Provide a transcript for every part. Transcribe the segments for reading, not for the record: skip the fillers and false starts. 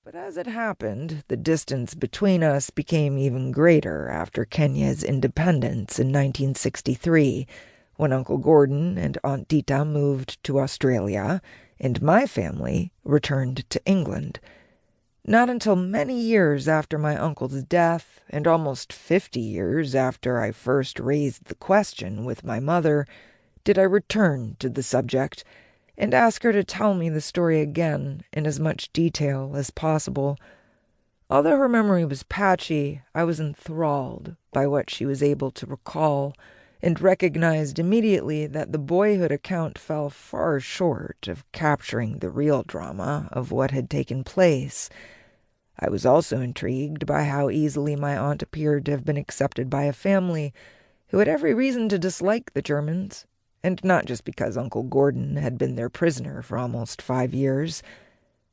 But as it happened, the distance between us became even greater after Kenya's independence in 1963, when Uncle Gordon and Aunt Ditha moved to Australia, and my family returned to England. Not until many years after my uncle's death, and almost 50 years after I first raised the question with my mother, did I return to the subject and ask her to tell me the story again in as much detail as possible. Although her memory was patchy, I was enthralled by what she was able to recall, and recognized immediately that the boyhood account fell far short of capturing the real drama of what had taken place. I was also intrigued by how easily my aunt appeared to have been accepted by a family who had every reason to dislike the Germans, and not just because Uncle Gordon had been their prisoner for almost 5 years.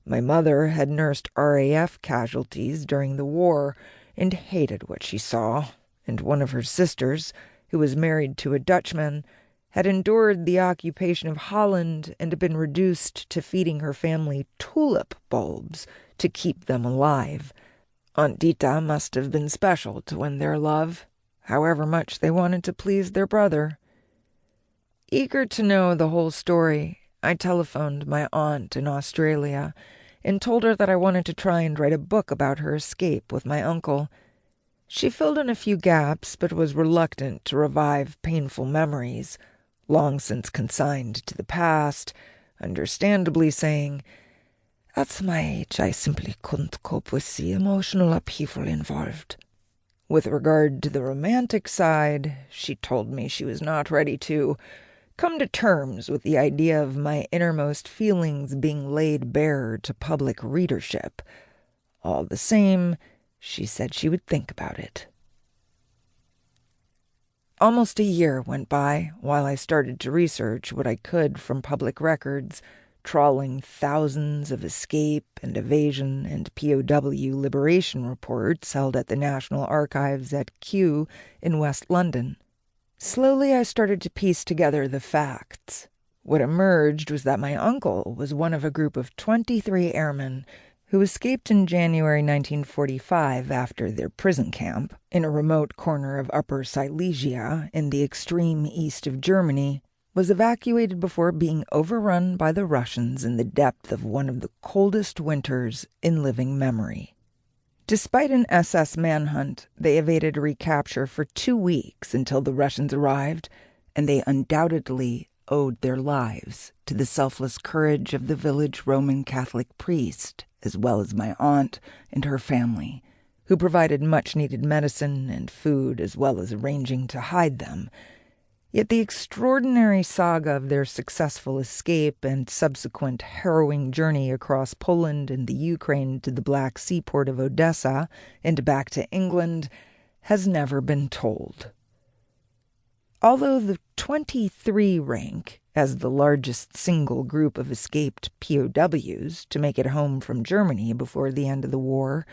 My mother had nursed RAF casualties during the war and hated what she saw, and one of her sisters, who was married to a Dutchman, had endured the occupation of Holland and been reduced to feeding her family tulip bulbs to keep them alive. Aunt Ditha must have been special to win their love, however much they wanted to please their brother. Eager to know the whole story, I telephoned my aunt in Australia and told her that I wanted to try and write a book about her escape with my uncle. She filled in a few gaps, but was reluctant to revive painful memories, long since consigned to the past, understandably saying, "At my age, I simply couldn't cope with the emotional upheaval involved." With regard to the romantic side, she told me she was not ready to come to terms with the idea of my innermost feelings being laid bare to public readership. All the same, she said she would think about it. Almost a year went by while I started to research what I could from public records, trawling thousands of escape and evasion and POW liberation reports held at the National Archives at Kew in West London. Slowly I started to piece together the facts. What emerged was that my uncle was one of a group of 23 airmen who escaped in January 1945 after their prison camp in a remote corner of Upper Silesia in the extreme east of Germany was evacuated before being overrun by the Russians in the depth of one of the coldest winters in living memory. Despite an SS manhunt, they evaded recapture for 2 weeks until the Russians arrived, and they undoubtedly owed their lives to the selfless courage of the village Roman Catholic priest, as well as my aunt and her family, who provided much-needed medicine and food as well as arranging to hide them. Yet the extraordinary saga of their successful escape and subsequent harrowing journey across Poland and the Ukraine to the Black Sea port of Odessa and back to England has never been told. Although the 23 rank as the largest single group of escaped POWs to make it home from Germany before the end of the war,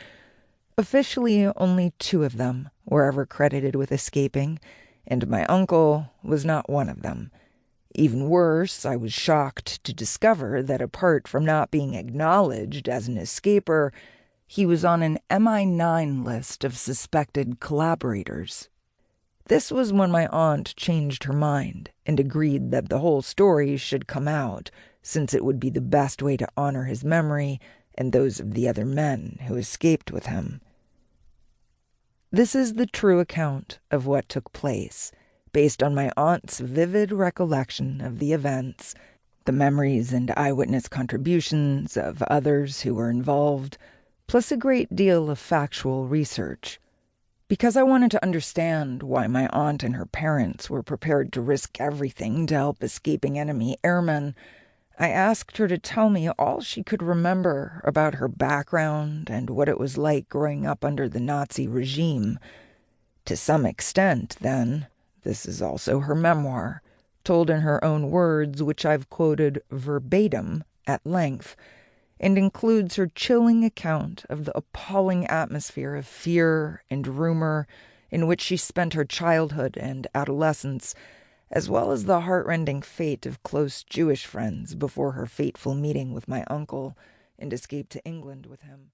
officially only 2 of them were ever credited with escaping, and my uncle was not one of them. Even worse, I was shocked to discover that apart from not being acknowledged as an escaper, he was on an MI9 list of suspected collaborators. This was when my aunt changed her mind and agreed that the whole story should come out, since it would be the best way to honor his memory and those of the other men who escaped with him. This is the true account of what took place, based on my aunt's vivid recollection of the events, the memories and eyewitness contributions of others who were involved, plus a great deal of factual research. Because I wanted to understand why my aunt and her parents were prepared to risk everything to help escaping enemy airmen, I asked her to tell me all she could remember about her background and what it was like growing up under the Nazi regime. To some extent, then, this is also her memoir, told in her own words, which I've quoted verbatim at length, and includes her chilling account of the appalling atmosphere of fear and rumor in which she spent her childhood and adolescence, as well as the heartrending fate of close Jewish friends before her fateful meeting with my uncle and escape to England with him.